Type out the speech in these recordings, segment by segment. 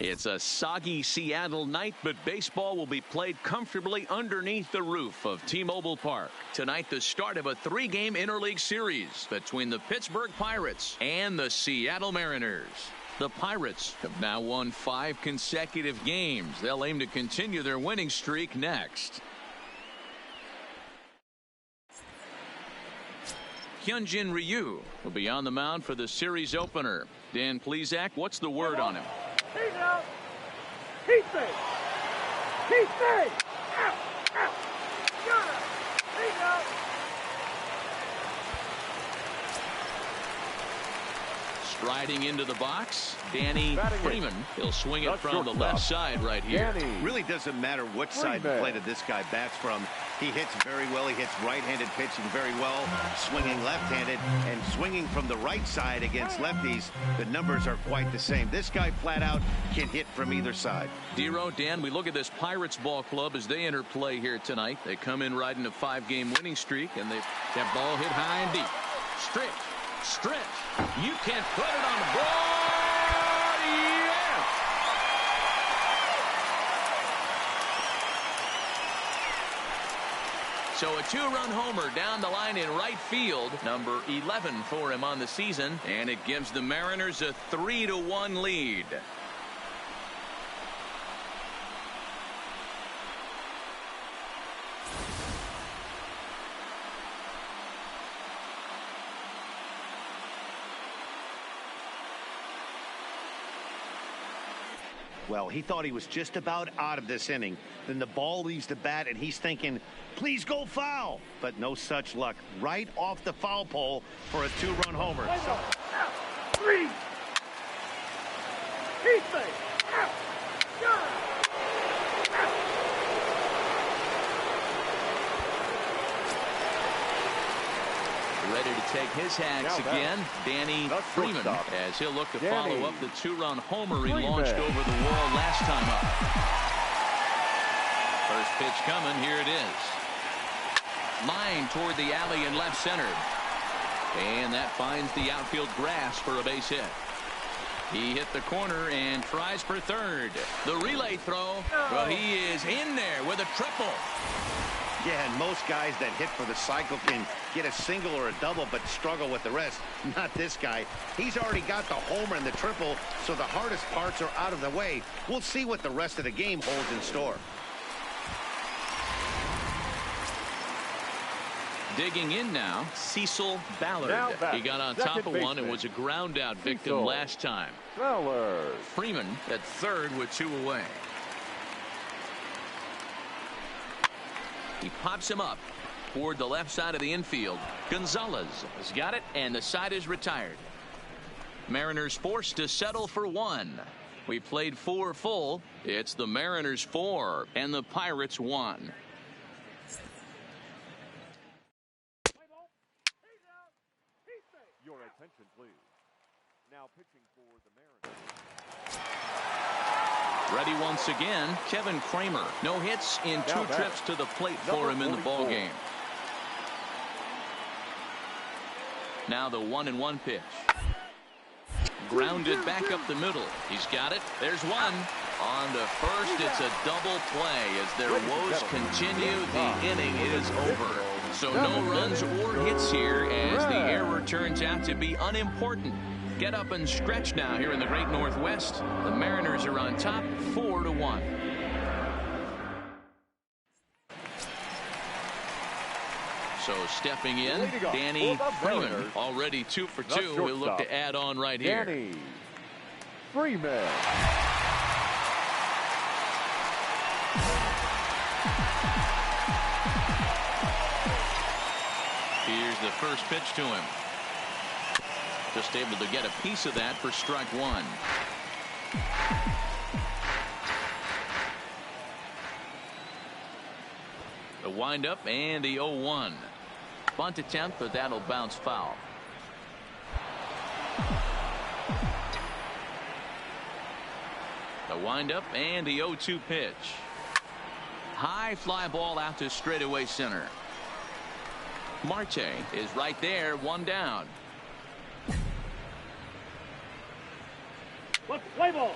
It's a soggy Seattle night, but baseball will be played comfortably underneath the roof of T-Mobile Park. Tonight, the start of a 3-game interleague series between the Pittsburgh Pirates and the Seattle Mariners. The Pirates have now won 5 consecutive games. They'll aim to continue their winning streak next. Hyunjin Ryu will be on the mound for the series opener. Dan Plesac, what's the word on him? He's out. He's safe. He's safe. Out. Out. Got him. He's out. Striding into the box, Danny Freeman. He'll swing it from the left side right here. Really doesn't matter what side of the plate this guy bats from. He hits very well. He hits right-handed pitching very well, swinging left-handed, and swinging from the right side against lefties. The numbers are quite the same. This guy flat out can hit from either side. Dero, Dan, we look at this Pirates ball club as they enter play here tonight. They come in riding a 5-game winning streak, and they've that ball hit high and deep. Stretch. You can't put it on the board. Yes! So a 2-run homer down the line in right field. Number 11 for him on the season. And it gives the Mariners a 3-1 lead. Well, he thought he was just about out of this inning. Then the ball leaves the bat, and he's thinking, please go foul. But no such luck. Right off the foul pole for a 2-run homer. Three. He's safe. Out. Got him. Ready to take his hacks again, Danny Freeman, as he'll look to follow up the 2-run homer he launched over the wall last time up. First pitch coming, here it is. Line toward the alley in left center. And that finds the outfield grass for a base hit. He hit the corner and tries for third. The relay throw, well, he is in there with a triple. Yeah, and most guys that hit for the cycle can get a single or a double but struggle with the rest. Not this guy. He's already got the homer and the triple, so the hardest parts are out of the way. We'll see what the rest of the game holds in store. Digging in now, Cecil Ballard. He got on top of one and was a ground out victim last time. Freeman at third with 2 away. He pops him up toward the left side of the infield. Gonzalez has got it, and the side is retired. Mariners forced to settle for 1. We played 4 full. It's the Mariners 4 and the Pirates 1. Your attention, please. Now pitching for the Mariners. Ready once again, Kevin Kramer. No hits in 2 trips to the plate for him in the ball game. Now the 1-1 pitch. Grounded back up the middle. He's got it. There's one. On to first, it's a double play. As their woes continue, the inning is over. So no runs or hits here as the error turns out to be unimportant. Get up and stretch now here in the Great Northwest. The Mariners are on top 4-1. So stepping in, Danny Freeman, already 2 for 2. He'll look to add on right here. Danny Freeman. Here's the first pitch to him. Just able to get a piece of that for strike 1. The windup and the 0-1. Bunt attempt, but that'll bounce foul. The windup and the 0-2 pitch. High fly ball out to straightaway center. Marte is right there, 1 down. Play ball.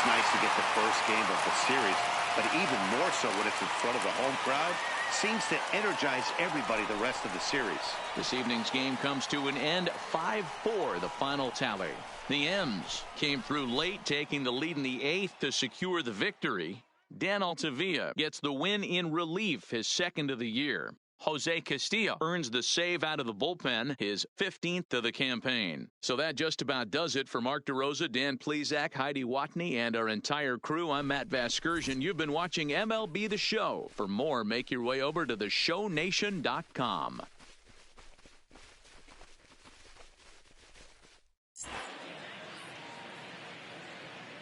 it's nice to get the first game of the series, but even more so when it's in front of the home crowd. Seems to energize everybody the rest of the series. This evening's game comes to an end, 5-4 the final tally. The M's came through late, taking the lead in the 8th to secure the victory. Dan Altavilla gets the win in relief, his 2nd of the year. Jose Castillo earns the save out of the bullpen, his 15th of the campaign. So that just about does it for Mark DeRosa, Dan Plesac, Heidi Watney, and our entire crew. I'm Matt Vasgersian. You've been watching MLB The Show. For more, make your way over to theshownation.com.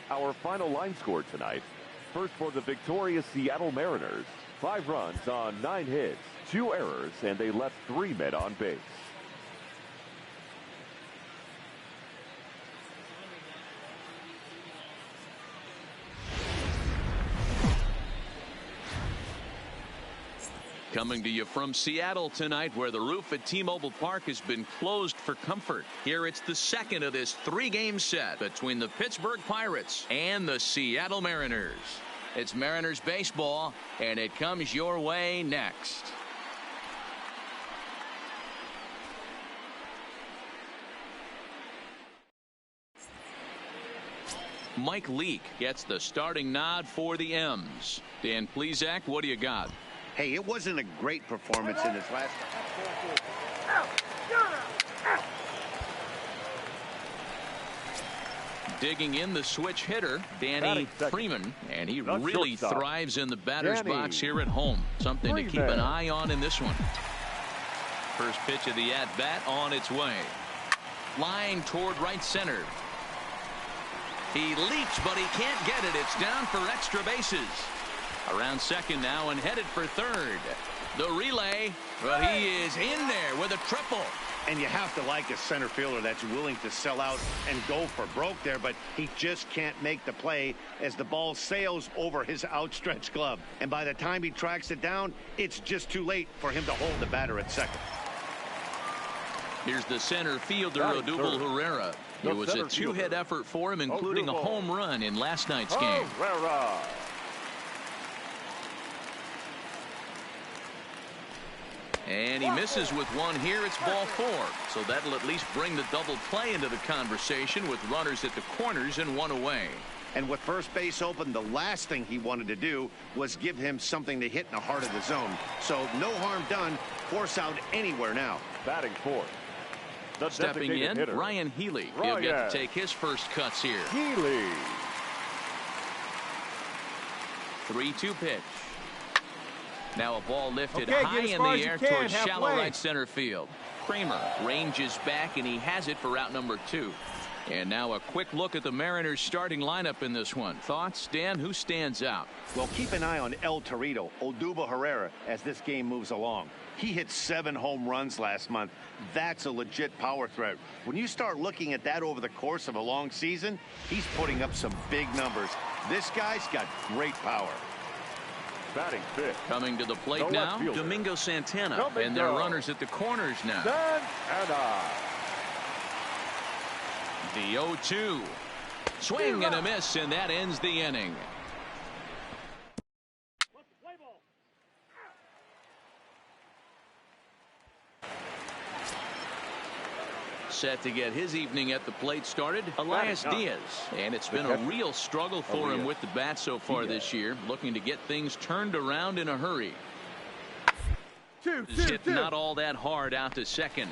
Our final line score tonight. First for the victorious Seattle Mariners. 5 runs on 9 hits, 2 errors, and they left 3 men on base. Coming to you from Seattle tonight, where the roof at T-Mobile Park has been closed for comfort. Here it's the second of this 3-game set between the Pittsburgh Pirates and the Seattle Mariners. It's Mariners baseball, and it comes your way next. Mike Leake gets the starting nod for the M's. Dan Plesac, what do you got? Hey, it wasn't a great performance in this last. Digging in the switch hitter, Danny Freeman, and he really thrives in the batter's box here at home. Something to keep an eye on in this one. First pitch of the at-bat on its way. Line toward right center. He leaps, but he can't get it. It's down for extra bases. Around second now and headed for third. The relay, well, he is in there with a triple. And you have to like a center fielder that's willing to sell out and go for broke there, but he just can't make the play as the ball sails over his outstretched glove. And by the time he tracks it down, it's just too late for him to hold the batter at second. Here's the center fielder, Odubel Herrera. It was a 2-hit effort for him, including a home run in last night's game. And he misses with one here. It's ball 4. So that'll at least bring the double play into the conversation with runners at the corners and 1 away. And with first base open, the last thing he wanted to do was give him something to hit in the heart of the zone. So no harm done. Force out anywhere now. Batting fourth. Stepping in, hitter, Ryan Healy. He'll get to take his first cuts here. Healy. 3-2 pitch. Now a ball lifted high in the air towards shallow right center field. Kramer ranges back, and he has it for out number 2. And now a quick look at the Mariners starting lineup in this one. Thoughts, Dan? Who stands out? Well, keep an eye on El Torito, Odubel Herrera, as this game moves along. He hit 7 home runs last month. That's a legit power threat. When you start looking at that over the course of a long season, he's putting up some big numbers. This guy's got great power. Batting fifth. Coming to the plate now, Domingo Santana. And their runners at the corners now. The 0-2. Swing and a miss, and that ends the inning. Set to get his evening at the plate started, Elias Diaz. And it's been a real struggle for him with the bat so far this year, looking to get things turned around in a hurry. Hit not all that hard out to second.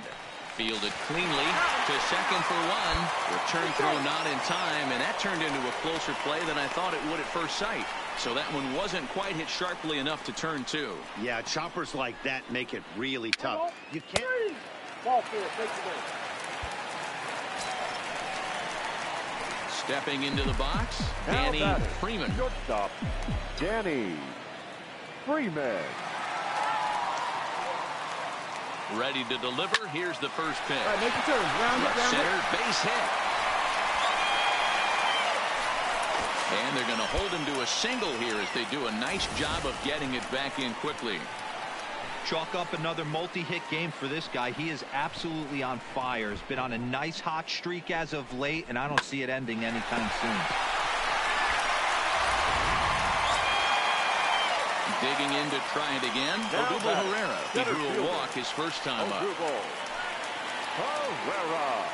Fielded cleanly to second for 1. Return throw not in time, and that turned into a closer play than I thought it would at first sight. So that one wasn't quite hit sharply enough to turn 2. Yeah, choppers like that make it really tough. You can't. Ball 4, take the ball. Stepping into the box, Danny Freeman. Shortstop, Danny Freeman. Ready to deliver. Here's the first pitch. All right, make the turn. Round it, round center, base hit. And they're going to hold him to a single here as they do a nice job of getting it back in quickly. Chalk up another multi-hit game for this guy. He is absolutely on fire. He's been on a nice hot streak as of late, and I don't see it ending anytime soon. Digging in to try it again. Odubel Herrera. He drew a walk his first time up. Herrera.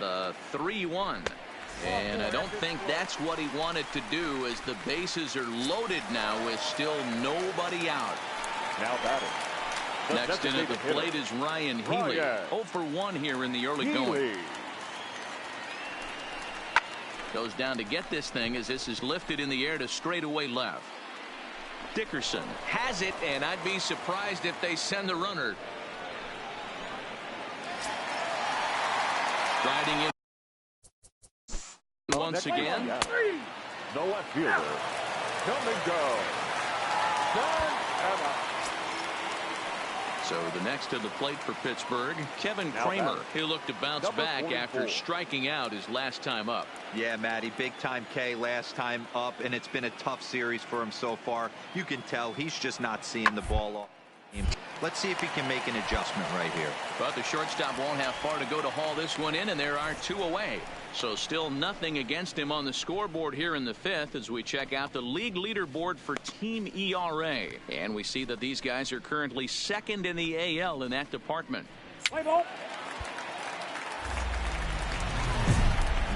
The 3-1. And I don't think that's what he wanted to do, as the bases are loaded now with still nobody out. Now batting. Next in at the plate is Ryan Healy. 0 for 1 here in the early going. Goes down to get this thing as this is lifted in the air to straightaway left. Dickerson has it, and I'd be surprised if they send the runner. Riding in once again. The left fielder. Come and go. So the next to the plate for Pittsburgh, Kevin Kramer. He looked to bounce back after striking out his last time up. Yeah, Matty, big time K last time up, and it's been a tough series for him so far. You can tell he's just not seeing the ball off. Let's see if he can make an adjustment right here. But the shortstop won't have far to go to haul this one in, and there are 2 away. So still nothing against him on the scoreboard here in the 5th as we check out the league leaderboard for team ERA. And we see that these guys are currently 2nd in the AL in that department. Play ball.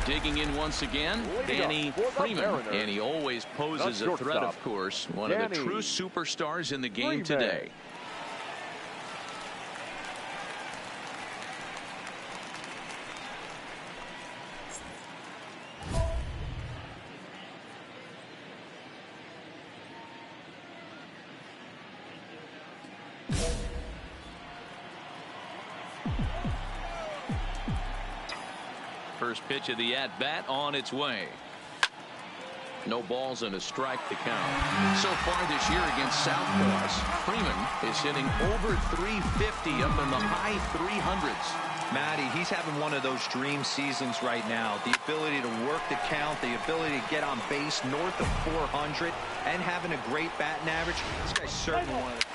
Digging in once again, Danny Freeman. And he always poses a threat, of course. One of the true superstars in the game today. First pitch of the at-bat on its way. No balls and a strike to count. So far this year against Southpaws, Freeman is hitting over 350 up in the high 300s. Matty, he's having one of those dream seasons right now. The ability to work the count, the ability to get on base north of 400, and having a great batting average. This guy's certainly one of the...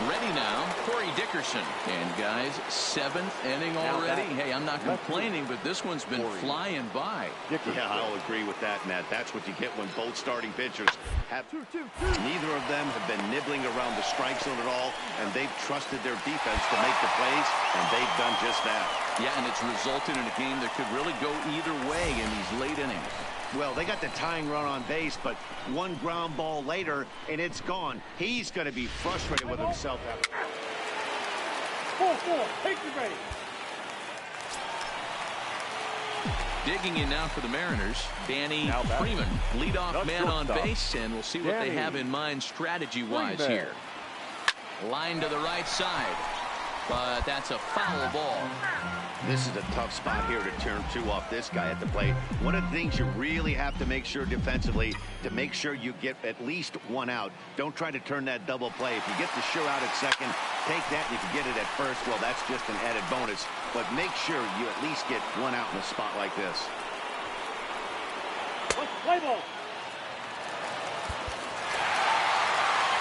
Ready now, Corey Dickerson. And guys, 7th inning already. Hey, I'm not complaining, but this one's been flying by. Yeah, I'll agree with that, Matt. That's what you get when both starting pitchers have... Neither of them have been nibbling around the strike zone at all, and they've trusted their defense to make the plays, and they've done just that. Yeah, and it's resulted in a game that could really go either way in these late innings. Well, they got the tying run on base, but one ground ball later, and it's gone. He's going to be frustrated with himself. 4-4. Take your ready. Digging in now for the Mariners, Danny Freeman, leadoff man on base, and we'll see what they have in mind strategy-wise here. Line to the right side, but that's a foul ball. This is a tough spot here to turn 2 off this guy at the plate. One of the things you really have to make sure defensively, to make sure you get at least 1 out. Don't try to turn that double play. If you get the sure out at second, take that, and if you get it at first, well, that's just an added bonus. But make sure you at least get 1 out in a spot like this. Play ball.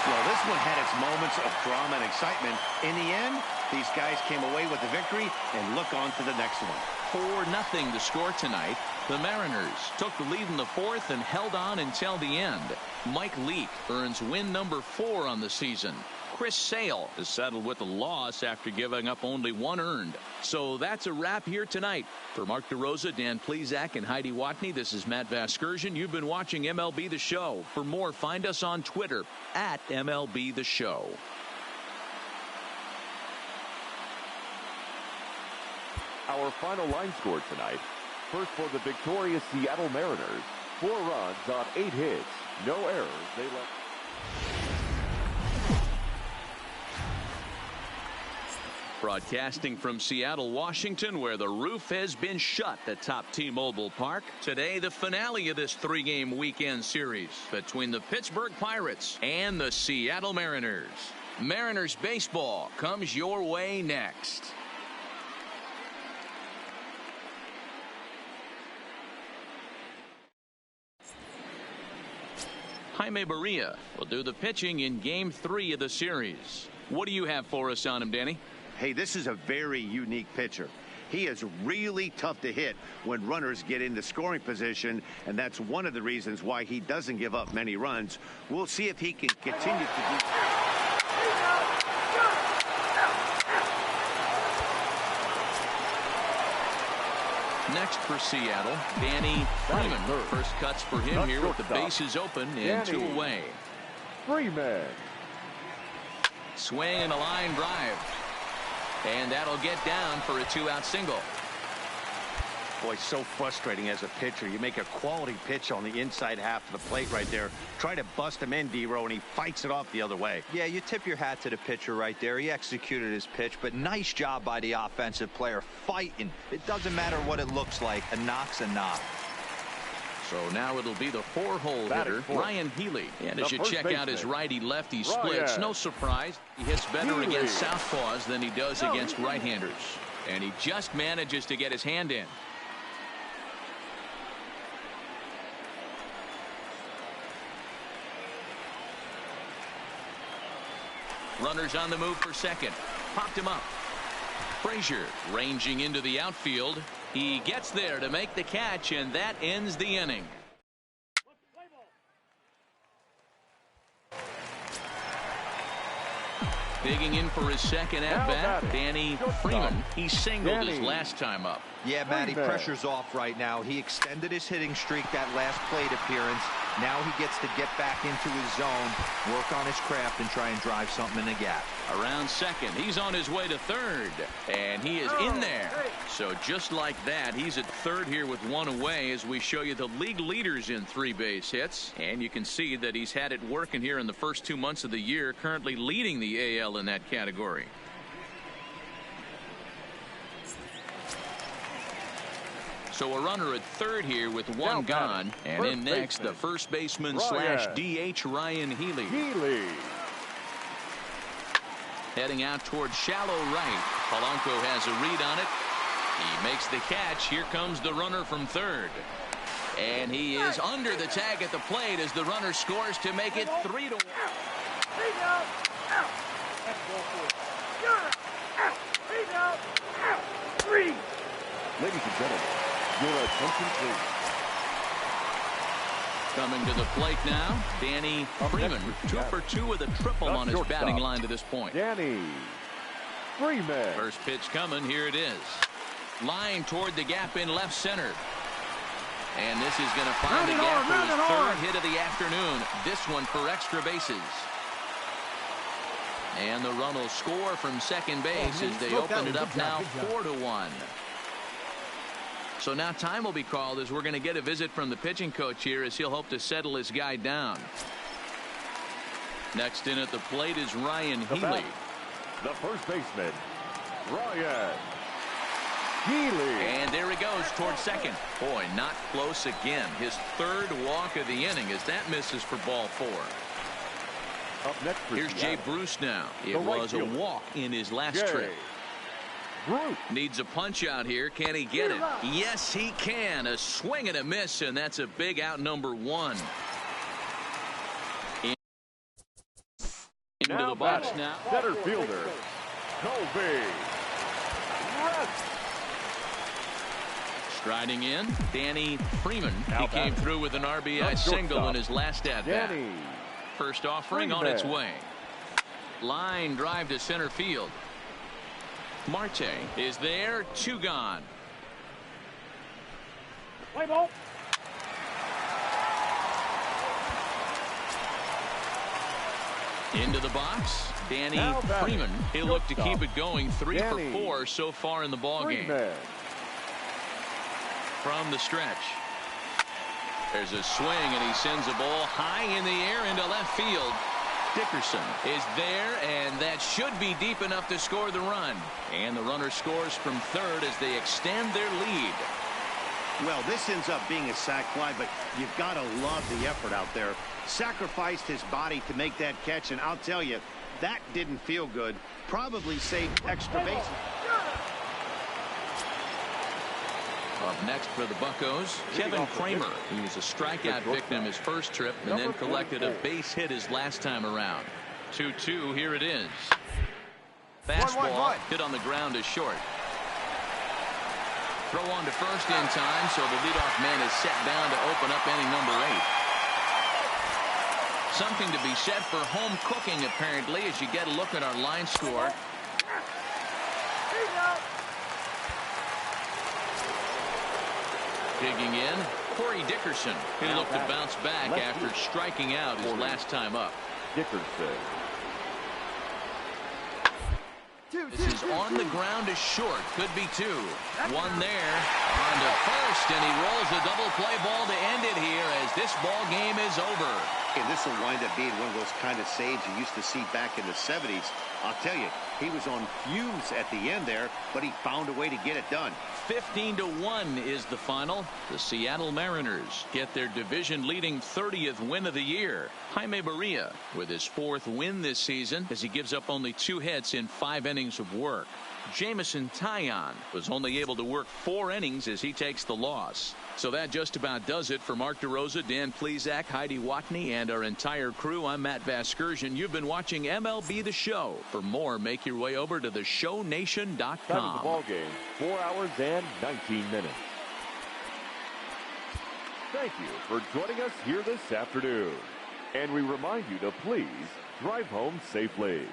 Well, this one had its moments of drama and excitement. In the end, these guys came away with the victory and look on to the next one. 4-0 the score tonight. The Mariners took the lead in the 4th and held on until the end. Mike Leake earns win number 4 on the season. Chris Sale is settled with a loss after giving up only 1 earned. So that's a wrap here tonight. For Mark DeRosa, Dan Plezak, and Heidi Watney, this is Matt Vasgersian. You've been watching MLB The Show. For more, find us on Twitter at MLB The Show. Our final line score tonight. First for the victorious Seattle Mariners. 4 runs on 8 hits. No errors. They left. Broadcasting from Seattle, Washington, where the roof has been shut atop T-Mobile Park. Today, the finale of this 3-game weekend series between the Pittsburgh Pirates and the Seattle Mariners. Mariners baseball comes your way next. Jaime Barria will do the pitching in Game 3 of the series. What do you have for us on him, Danny? Hey, this is a very unique pitcher. He is really tough to hit when runners get into scoring position, and that's one of the reasons why he doesn't give up many runs. We'll see if he can continue to do. Next for Seattle, Danny Freeman. First cuts for him here with the bases open and 2 away. Freeman. Swing and a line drive. And that'll get down for a 2-out single. Boy, so frustrating as a pitcher. You make a quality pitch on the inside half of the plate right there. Try to bust him in, D-Row, and he fights it off the other way. Yeah, you tip your hat to the pitcher right there. He executed his pitch, but nice job by the offensive player fighting. It doesn't matter what it looks like. A knock's a knock. So now it'll be the 4-hole hitter, Ryan Healy. And as you check out his righty-lefty splits, no surprise, he hits better against southpaws than he does against right-handers. And he just manages to get his hand in. Runners on the move for second. Popped him up. Frazier ranging into the outfield. He gets there to make the catch, and that ends the inning. Digging in for his second at-bat, Danny Freeman. He singled his last time up. Yeah, Matty, pressure's off right now. He extended his hitting streak that last plate appearance. Now he gets to get back into his zone, work on his craft, and try and drive something in the gap. Around second, he's on his way to third, and he is in there. So just like that, he's at third here with 1 away as we show you the league leaders in 3 base hits. And you can see that he's had it working here in the first 2 months of the year, currently leading the AL in that category. So a runner at third here with 1 gone. And in next, the first baseman slash DH, Ryan Healy. Heading out towards shallow right. Polanco has a read on it. He makes the catch. Here comes the runner from third. And he is under the tag at the plate as the runner scores to make it 3-1. Ladies and gentlemen, your attention please. Coming to the plate now, Danny Freeman. 2 for 2 with a triple on his batting line to this point. Danny Freeman. First pitch coming. Here it is. Line toward the gap in left center. And this is going to find the gap for his third hit of the afternoon. This one for extra bases. And the run will score from second base as they open it up now 4-1. So now time will be called as we're going to get a visit from the pitching coach here as he'll hope to settle his guy down. Next in at the plate is Ryan Healy. The first baseman, Ryan Healy. And there he goes towards second. Boy, not close again. His third walk of the inning as that misses for ball 4. Up next here's Jay Bruce now. It was a walk in his last trip. Needs a punch out here. Can he get it? Yes, he can. A swing and a miss, and that's a big out number 1. Into the box now. Center fielder, Colby. Striding in, Danny Freeman. He came through with an RBI single in his last at-bat. First offering on its way. Line drive to center field. Marte is there. 2 gone. Play ball. Into the box, Danny Freeman. He'll look to keep it going. 3 for 4 so far in the ball game. From the stretch. There's a swing, and he sends a ball high in the air into left field. Dickerson is there, and that should be deep enough to score the run. And the runner scores from third as they extend their lead. Well, this ends up being a sac fly, but you've got to love the effort out there. Sacrificed his body to make that catch, and I'll tell you, that didn't feel good. Probably saved extra bases. Up next for the Buccos, Kevin Kramer. He was a strikeout victim his first trip and then collected a base hit his last time around. 2-2, here it is. Fastball hit on the ground is short. Throw on to first in time, so the leadoff man is set down to open up inning number 8. Something to be said for home cooking, apparently, as you get a look at our line score. Digging in, Corey Dickerson. He looked to bounce back after striking out his last time up. Dickerson. This is on the ground is short. Could be 2. One there. On to first, and he rolls a double play ball to end it here as this ball game is over. And this will wind up being one of those kind of saves you used to see back in the 70s. I'll tell you, he was on fumes at the end there, but he found a way to get it done. 15-1 is the final. The Seattle Mariners get their division-leading 30th win of the year. Jaime Barria with his 4th win this season as he gives up only 2 hits in 5 innings of work. Jamison Taillon was only able to work 4 innings as he takes the loss. So that just about does it for Mark DeRosa, Dan Plesac, Heidi Watney, and our entire crew. I'm Matt Vasgersian. You've been watching MLB The Show. For more, make your way over to theshownation.com. That was the ball game. 4 hours and 19 minutes. Thank you for joining us here this afternoon. And we remind you to please drive home safely.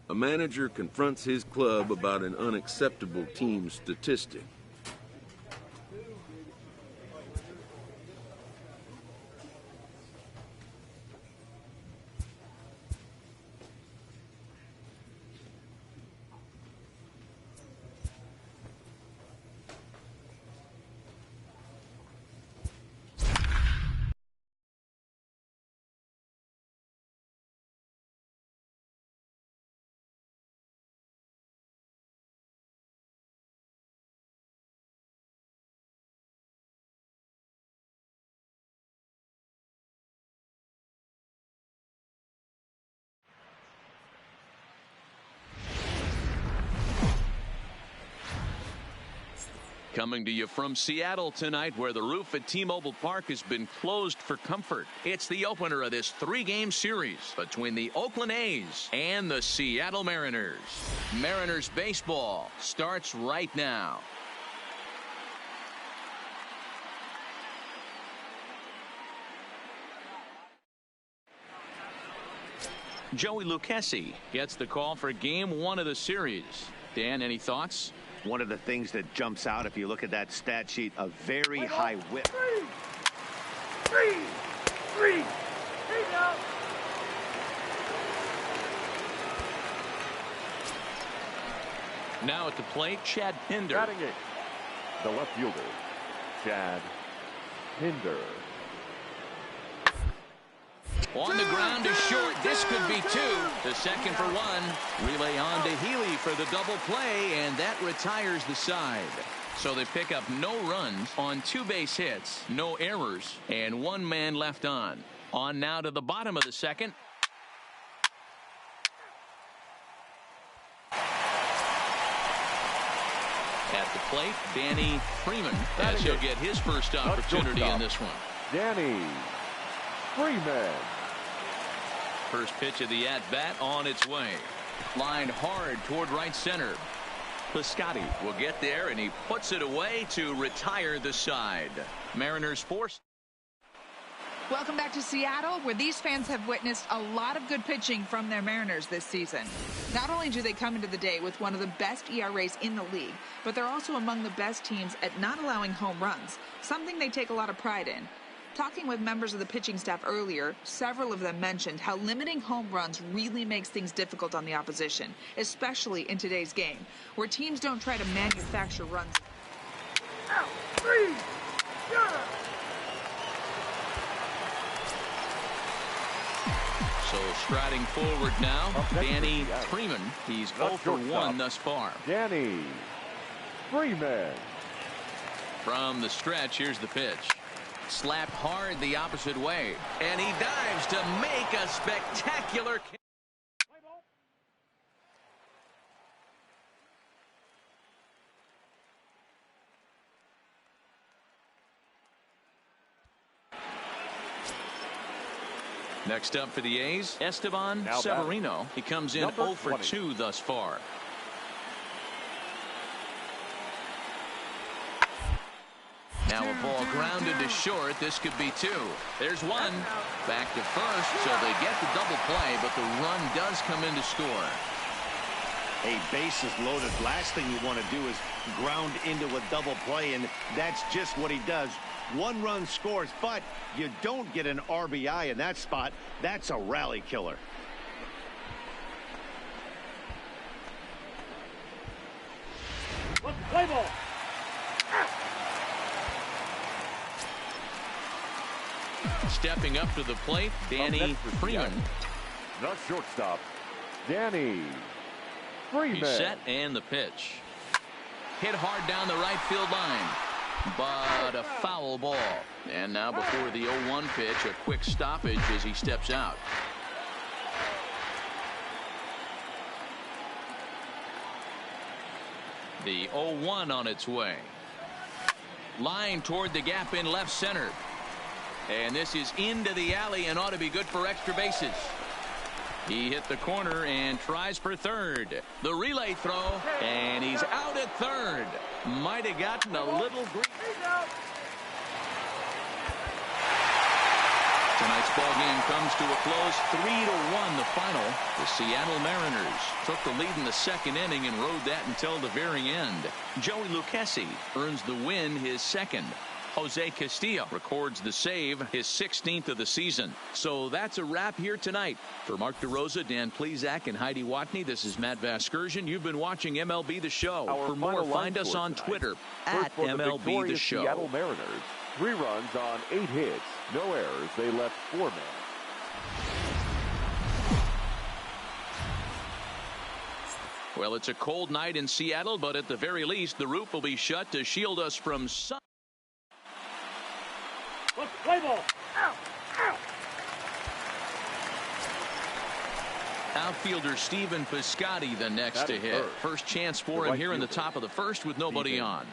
A manager confronts his club about an unacceptable team statistic. Coming to you from Seattle tonight, where the roof at T-Mobile Park has been closed for comfort. It's the opener of this 3-game series between the Oakland A's and the Seattle Mariners. Mariners baseball starts right now. Joey Lucchesi gets the call for Game 1 of the series. Dan, any thoughts? One of the things that jumps out, if you look at that stat sheet, a very high whip. Three. Here you go. Now at the plate, Chad Pinder. Batting it, the left fielder, Chad Pinder. On the ground is short. This could be 2. The second for 1. Relay on to Healy for the double play, and that retires the side. So they pick up no runs on 2 base hits, no errors, and 1 man left on. On now to the bottom of the second. At the plate, Danny Freeman, as he'll get his first opportunity in this one. Danny Freeman. First pitch of the at-bat on its way. Lined hard toward right center. Piscotty will get there, and he puts it away to retire the side. Mariners forced. Welcome back to Seattle, where these fans have witnessed a lot of good pitching from their Mariners this season. Not only do they come into the day with one of the best ERAs in the league, but they're also among the best teams at not allowing home runs, something they take a lot of pride in. Talking with members of the pitching staff earlier, several of them mentioned how limiting home runs really makes things difficult on the opposition, especially in today's game, where teams don't try to manufacture runs. Out, freeze, yeah. So striding forward now, Danny Freeman. He's 0 for 1 thus far. Danny Freeman. From the stretch, here's the pitch. Slapped hard the opposite way, and he dives to make a spectacular catch. Next up for the A's, Esteban Severino. He comes in 0 for 2 thus far. Now a ball grounded to short. This could be 2. There's 1. Back to first, so they get the double play, but the run does come in to score. A bases loaded. Last thing you want to do is ground into a double play, and that's just what he does. 1 run scores, but you don't get an RBI in that spot. That's a rally killer. Let's play ball. Stepping up to the plate, Danny Freeman. The shortstop, Danny Freeman. He's set, and the pitch. Hit hard down the right field line, but a foul ball. And now before the 0-1 pitch, a quick stoppage as he steps out. The 0-1 on its way. Line toward the gap in left center. And this is into the alley and ought to be good for extra bases. He hit the corner and tries for third. The relay throw, and he's out at third. Might have gotten a little green. Tonight's ball game comes to a close, 3-1 the final. The Seattle Mariners took the lead in the second inning and rode that until the very end. Joey Lucchesi earns the win, his second. Jose Castillo records the save, his 16th of the season. So that's a wrap here tonight. For Mark DeRosa, Dan Plesac, and Heidi Watney, this is Matt Vasgersian. You've been watching MLB The Show. For more, find us on Twitter at MLB The Show. Seattle Mariners, 3 runs on 8 hits, no errors. They left 4 men. Well, it's a cold night in Seattle, but at the very least, the roof will be shut to shield us from sun. Let's play ball. Out, out. Outfielder Stephen Piscotty the next to hit. First chance for him here in the top of the first with nobody on.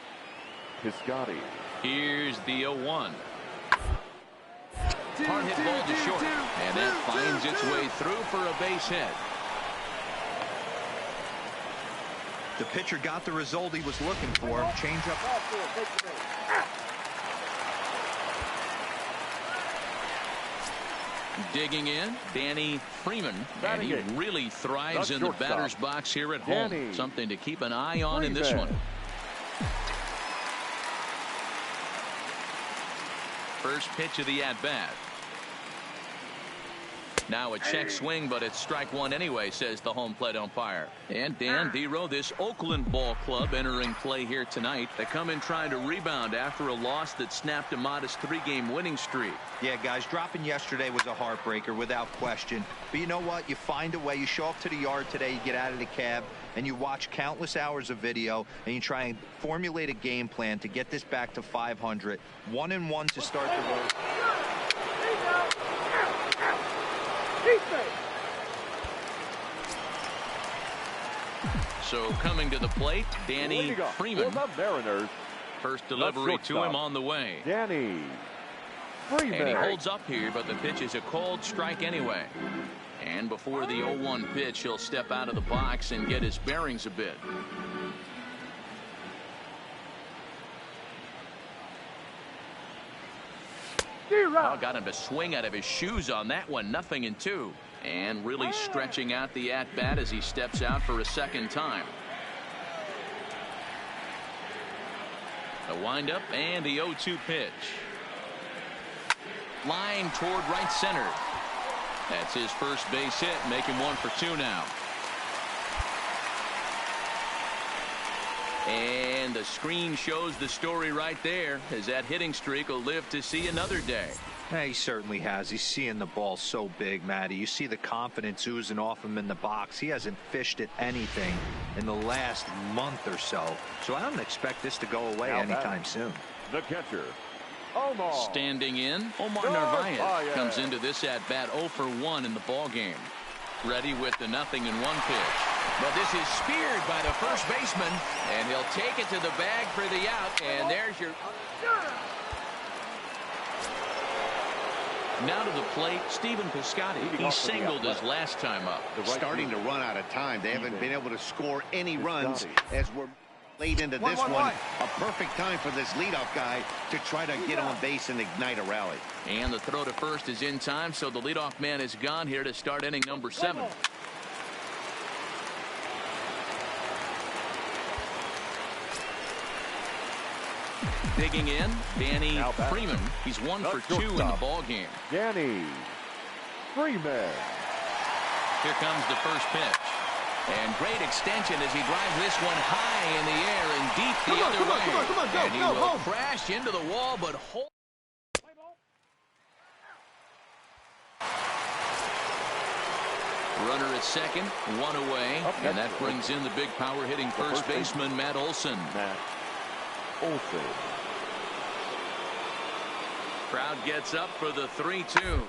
Piscotty. Here's the 0-1. Hard hit ball to short, and that finds its way through for a base hit. The pitcher got the result he was looking for. Change up. Digging in, Danny Freeman, and he really thrives in the batter's box here at home. Something to keep an eye on in this one. First pitch of the at-bat. Now a check swing, but it's strike 1 anyway, says the home plate umpire. And Dan Dero, this Oakland ball club entering play here tonight. They come in trying to rebound after a loss that snapped a modest 3-game winning streak. Yeah, guys, dropping yesterday was a heartbreaker without question. But you know what? You find a way. You show up to the yard today, you get out of the cab, and you watch countless hours of video, and you try and formulate a game plan to get this back to 500. 1-1 to start the road. So coming to the plate, Danny Freeman. The Mariners. First delivery to him on the way. Danny Freeman. And he holds up here, but the pitch is a called strike anyway. And before the 0-1 pitch, he'll step out of the box and get his bearings a bit. Oh, got him to swing out of his shoes on that one. 0-2. And really stretching out the at-bat as he steps out for a second time. The windup and the 0-2 pitch. Line toward right center. That's his first base hit, making 1 for 2 now. And the screen shows the story right there, as that hitting streak will live to see another day. Yeah, he certainly has. He's seeing the ball so big, Matty. You see the confidence oozing off him in the box. He hasn't fished at anything in the last month or so. So I don't expect this to go away anytime soon. The catcher, Omar. Standing in, Omar Narvaez comes into this at-bat 0 for 1 in the ball game. Ready with the 0-1 pitch. But this is speared by the first baseman, and he'll take it to the bag for the out. And there's your... Now to the plate, Stephen Piscotty. He singled his last time up. Starting to run out of time. They haven't been able to score any runs as we're late into this one. A perfect time for this leadoff guy to try to get on base and ignite a rally. And the throw to first is in time, so the leadoff man is gone here to start inning number 7. Digging in, Danny Freeman. He's 1 for 2 in the ball game. Danny Freeman. Here comes the first pitch. And great extension as he drives this one high in the air and deep the other way. And he will crash into the wall, but hold. Runner at second, 1 away. And that brings in the big power hitting first baseman, Matt Olson. Crowd gets up for the 3-2.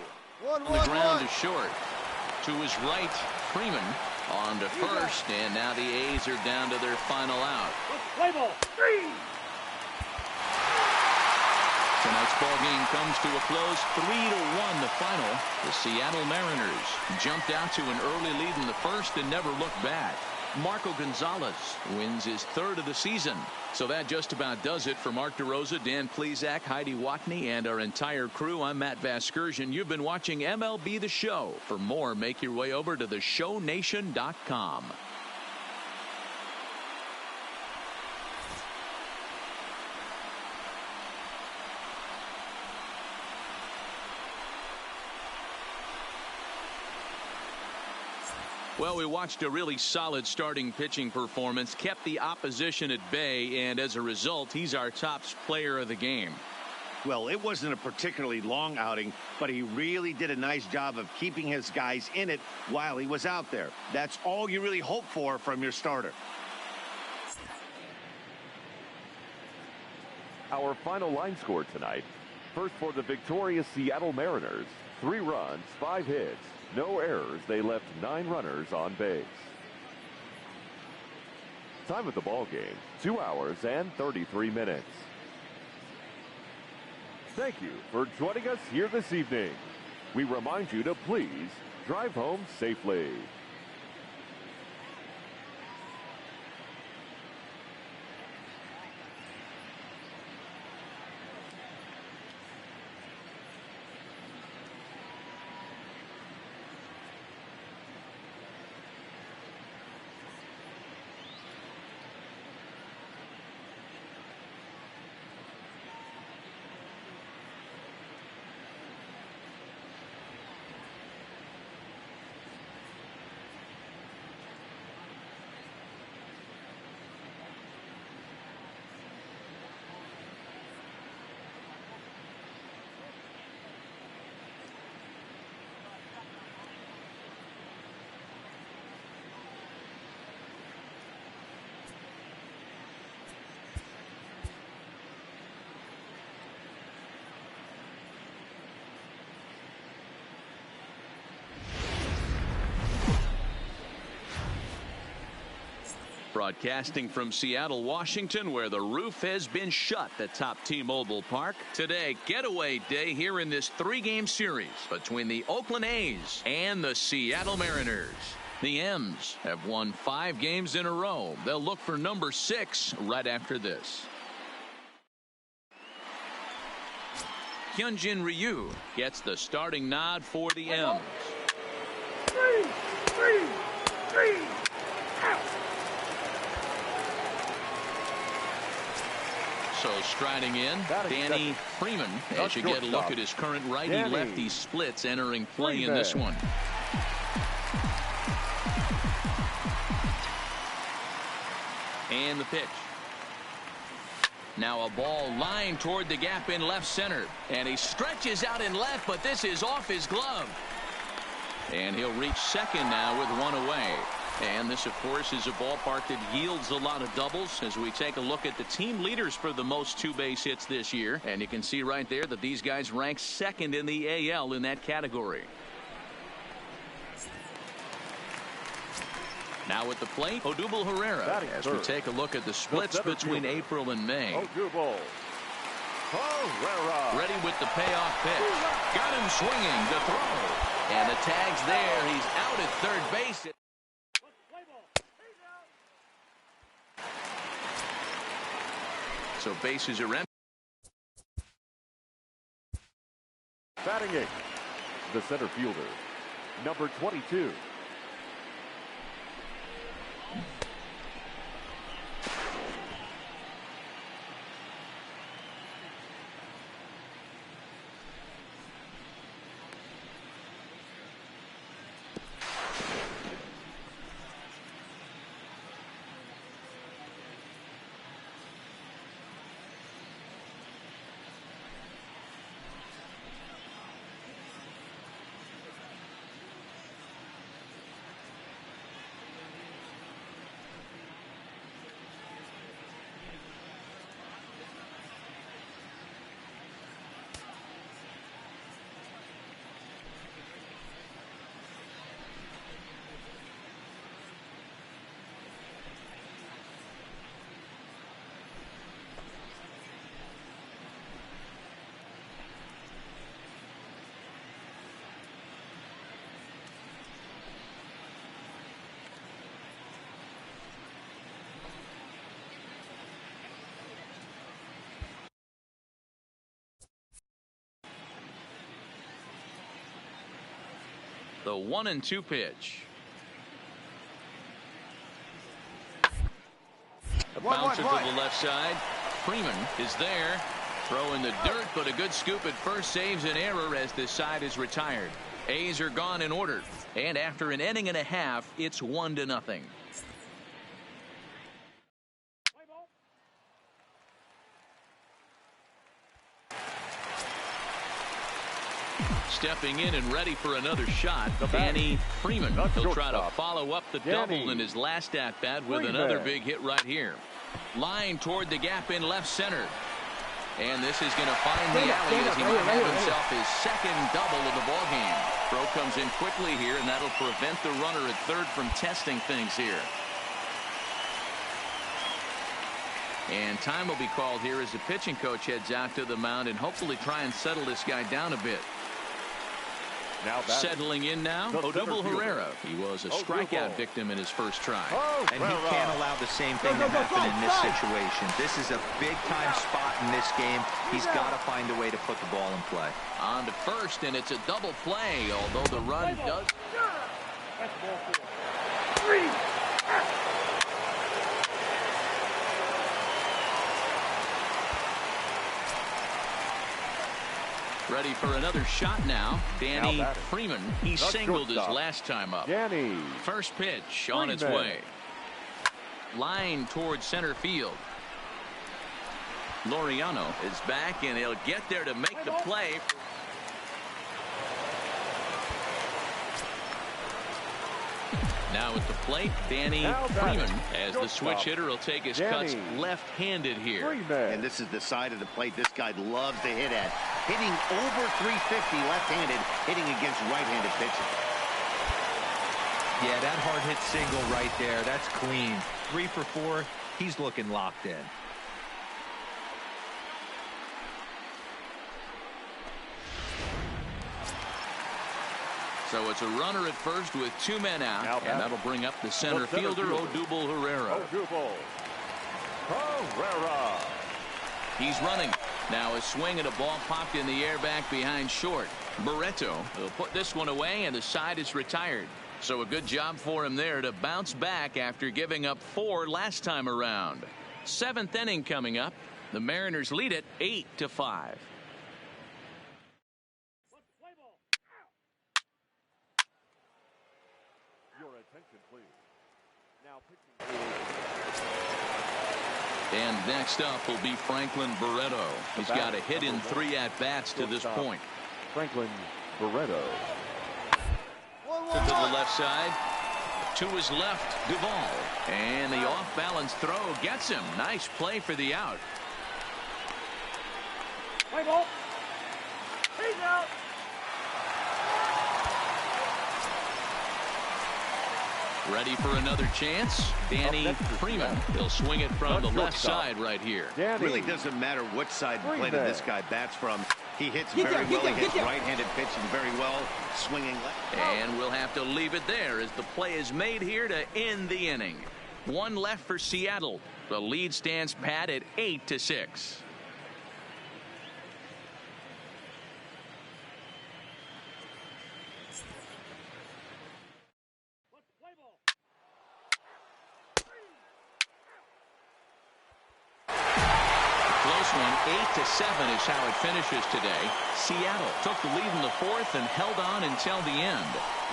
On the ground to short. To his right, Freeman on to first, and now the A's are down to their final out. Play ball. 3. Tonight's ball game comes to a close, 3-1 the final. The Seattle Mariners jumped out to an early lead in the first and never looked back. Marco Gonzalez wins his 3rd of the season. So that just about does it for Mark DeRosa, Dan Plesac, Heidi Watney, and our entire crew. I'm Matt Vasgersian. You've been watching MLB The Show. For more, make your way over to theshownation.com. Well, we watched a really solid starting pitching performance, kept the opposition at bay, and as a result, he's our top player of the game. Well, it wasn't a particularly long outing, but he really did a nice job of keeping his guys in it while he was out there. That's all you really hope for from your starter. Our final line score tonight. First for the victorious Seattle Mariners, 3 runs, 5 hits. No errors. They left 9 runners on base. Time of the ball game, 2 hours and 33 minutes. Thank you for joining us here this evening. We remind you to please drive home safely. Broadcasting from Seattle, Washington, where the roof has been shut atop T-Mobile Park. Today, getaway day here in this 3-game series between the Oakland A's and the Seattle Mariners. The M's have won 5 games in a row. They'll look for number 6 right after this. Hyunjin Ryu gets the starting nod for the M's. 3. Out. So striding in, Danny Freeman, as you get a look at his current righty-lefty splits entering play in this one. And the pitch. Now a ball lined toward the gap in left center. And he stretches out in left, but this is off his glove. And he'll reach second now with one away. And this, of course, is a ballpark that yields a lot of doubles as we take a look at the team leaders for the most two-base hits this year. And you can see right there that these guys rank second in the AL in that category. Now at the plate, Odubel Herrera, as we take a look at the splits between April and May. Odubel Herrera. Ready with the payoff pitch. Got him swinging the throw. And the tag's there. He's out at third base. So bases are empty. Batting eighth, the center fielder, number 22. The 1-2 pitch. A bouncer to the left side. Freeman is there. Throw in the dirt, but a good scoop at first saves an error as this side is retired. A's are gone in order. And after an inning and a half, it's 1-0. Stepping in and ready for another shot, Danny Freeman. He'll try to follow up the double in his last at-bat with another big hit right here. Line toward the gap in left center. And this is going to find the alley as he might have himself his second double of the ballgame. Throw comes in quickly here, and that'll prevent the runner at third from testing things here. And time will be called here as the pitching coach heads out to the mound and hopefully try and settle this guy down a bit. Now settling in now, Odubel Herrera. He was a strikeout victim in his first try. And he can't allow the same thing to happen in this situation. This is a big-time spot in this game. He's got to find a way to put the ball in play. On to first, and it's a double play, although the run does. Ready for another shot now. Danny Freeman. He singled his last time up. Danny. First pitch on its way. Line towards center field. Laureano is back, and he'll get there to make the play. Now at the plate, Danny Freeman, as the switch hitter will take his cuts left-handed here. And this is the side of the plate this guy loves to hit at. Hitting over 350 left-handed, hitting against right-handed pitching. Yeah, that hard hit single right there. That's clean. 3 for 4. He's looking locked in. So it's a runner at first with 2 men out, and that'll bring up the center fielder, Odubel Herrera. He's running. Now a swing and a ball popped in the air back behind short. Barreto will put this one away, and the side is retired. So a good job for him there to bounce back after giving up 4 last time around. 7th inning coming up. The Mariners lead it 8-5. Your attention, please. Now pitching. And next up will be Franklin Barreto. He's got a hit in 3 at-bats to this point. Franklin Barreto. To the left side. To his left, Duvall. And the off-balance throw gets him. Nice play for the out. Play ball. He's out. Ready for another chance. Danny Freeman. He'll swing it from the left side right here. It really doesn't matter which side plate this guy bats from. He hits very well. He hits right-handed pitching very well. Swinging left. And we'll have to leave it there as the play is made here to end the inning. 1 left for Seattle. The lead stands pat at 8-6. Close one, 8-7 is how it finishes today. Seattle took the lead in the 4th and held on until the end.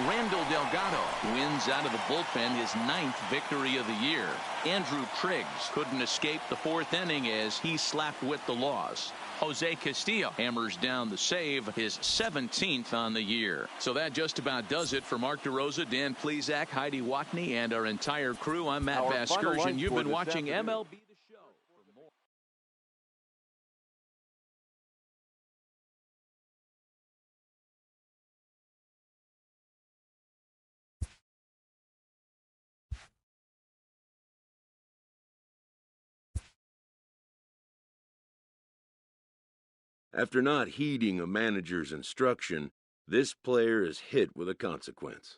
Randall Delgado wins out of the bullpen his 9th victory of the year. Andrew Triggs couldn't escape the 4th inning as he slapped with the loss. Jose Castillo hammers down the save, his 17th on the year. So that just about does it for Mark DeRosa, Dan Plesac, Heidi Watney, and our entire crew. I'm Matt Vasgersian. You've been watching MLB The Show. After not heeding a manager's instruction, this player is hit with a consequence.